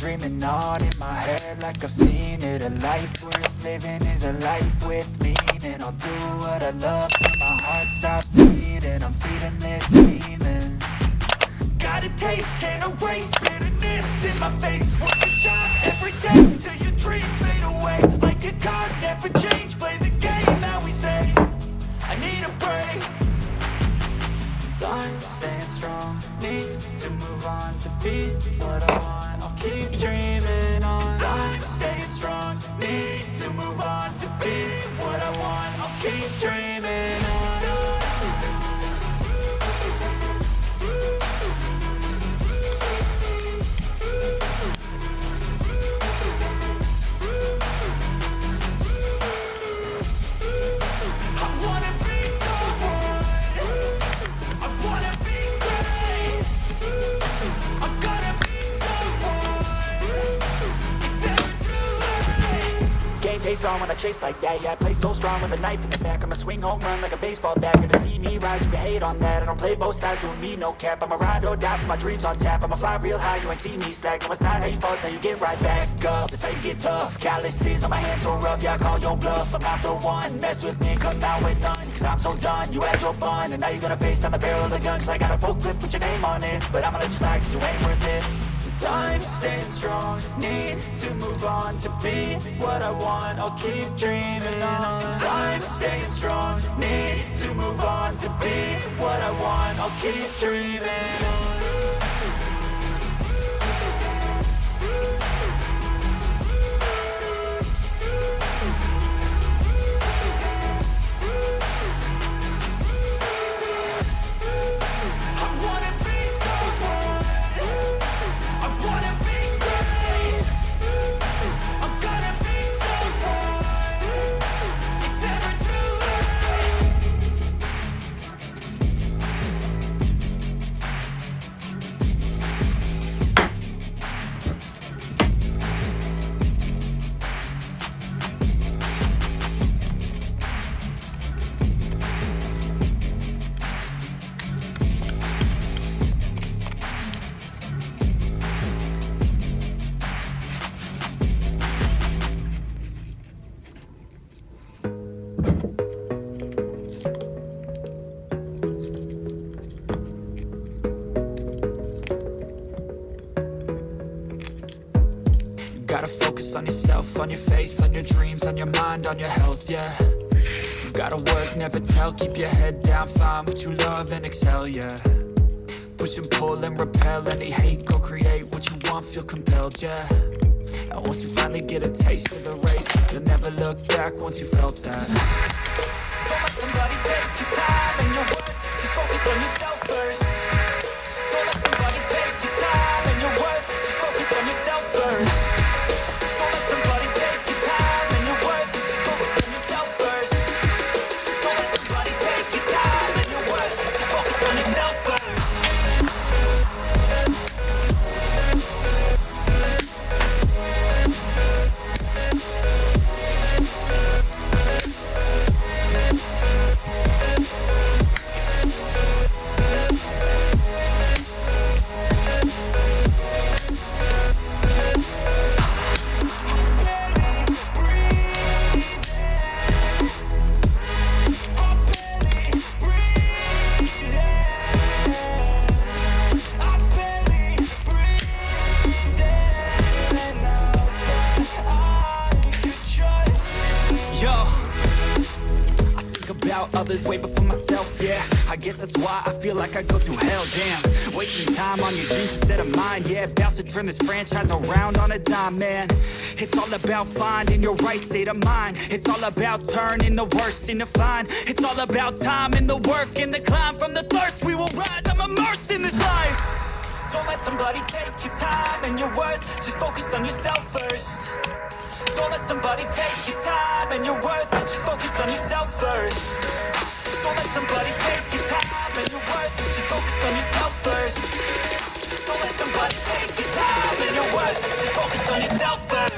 dreaming on in my head like I've seen it. A life worth living is a life with meaning. I'll do what I love till my heart stops beating. I'm feeding this demon. Got a taste, can't erase bitterness in my face. Work a job every day till your dreams fade away. Like a card, never change, play the game that we say. I need a break. I'm staying strong, need to move on to be what I want. I'll keep dreaming on. I'm staying strong, need to move on to be what I want. I'll keep dreaming on. Pace on when I chase like that. Yeah, I play so strong with a knife in the back. I'ma swing home run like a baseball bat. Gonna see me rise, you can hate on that. I don't play both sides, doing me no cap. I'ma ride or die for my dreams on tap. I'ma fly real high, you ain't see me stack. No, it's not how you fall, it's how you get right back up. That's how you get tough. Calluses on my hands so rough, yeah, I call your bluff. I'm not the one, mess with me, come out with none. Cause I'm so done, you had your fun. And now you're gonna face down the barrel of the gun. Cause I got a full clip with your name on it. But I'ma let you slide cause you ain't worth it. I'm staying strong, need to move on to be what I want. I'll keep dreaming on. I'm staying strong, need to move on to be what I want. I'll keep dreaming on. Gotta focus on yourself, on your faith, on your dreams, on your mind, on your health, yeah. You gotta work, never tell, keep your head down, find what you love and excel, yeah. Push and pull and repel any hate, go create what you want, feel compelled, yeah. And once you finally get a taste of the race, you'll never look back once you felt that. Don't let somebody take your time and your worth, just focus on yourself first. Don't let somebody take your time and your worth, just focus on yourself first. Others way before myself, yeah. I guess that's why I feel like I go through hell, damn. Wasting time on your dreams instead of mine, yeah. About to turn this franchise around on a dime, man. It's all about finding your right state of mind. It's all about turning the worst into fine. It's all about time and the work and the climb. From the thirst we will rise, I'm immersed in this life. Don't let somebody take your time and your worth, just focus on yourself first. Don't let somebody take your time and your worth, just focus on yourself first. Don't let somebody take your time and your worth, just focus on yourself first. Don't let somebody take your time and your worth, just focus on yourself first.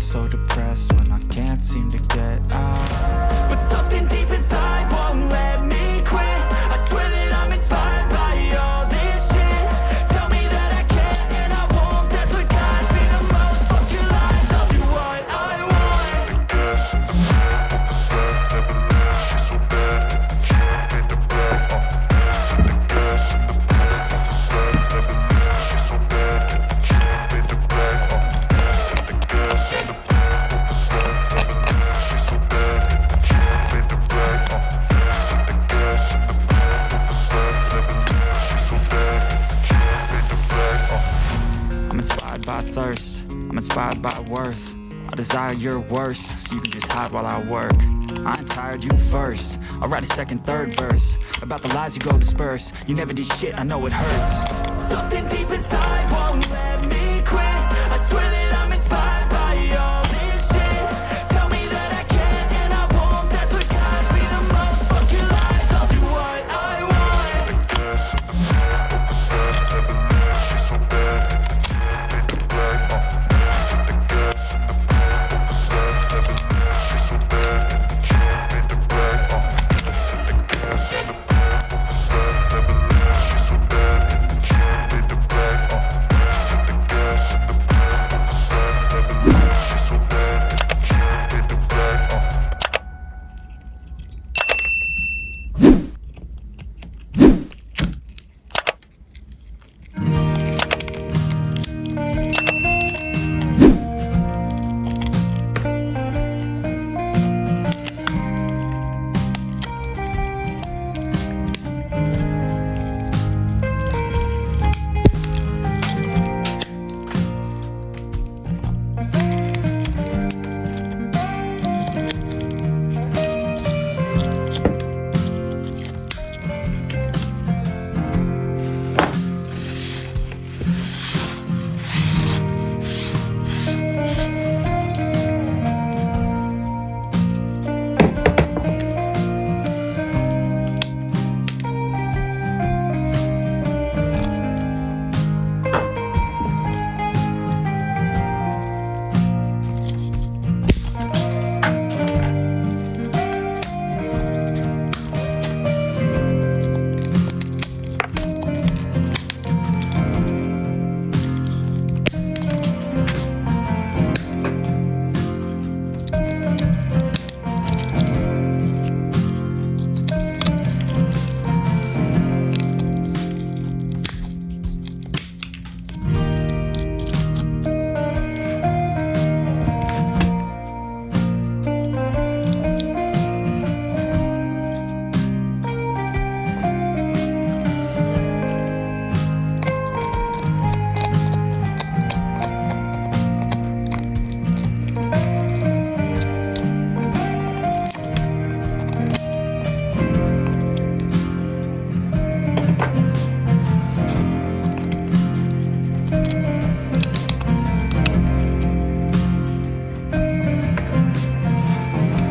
so depressed when I can't seem to get out. But something deep inside won't let me quit. I swear that I'm inspired by all this shit. Tell me that I can and I won't. That's what guides me the most. Fuck your lies, I'll do what I want. I'm inspired by thirst, I'm inspired by worth. I desire your worst, so you can just hide while I work. I ain't tired, you first. I'll write a second, third verse about the lies you go disperse. You never did shit, I know it hurts. Something deep inside won't let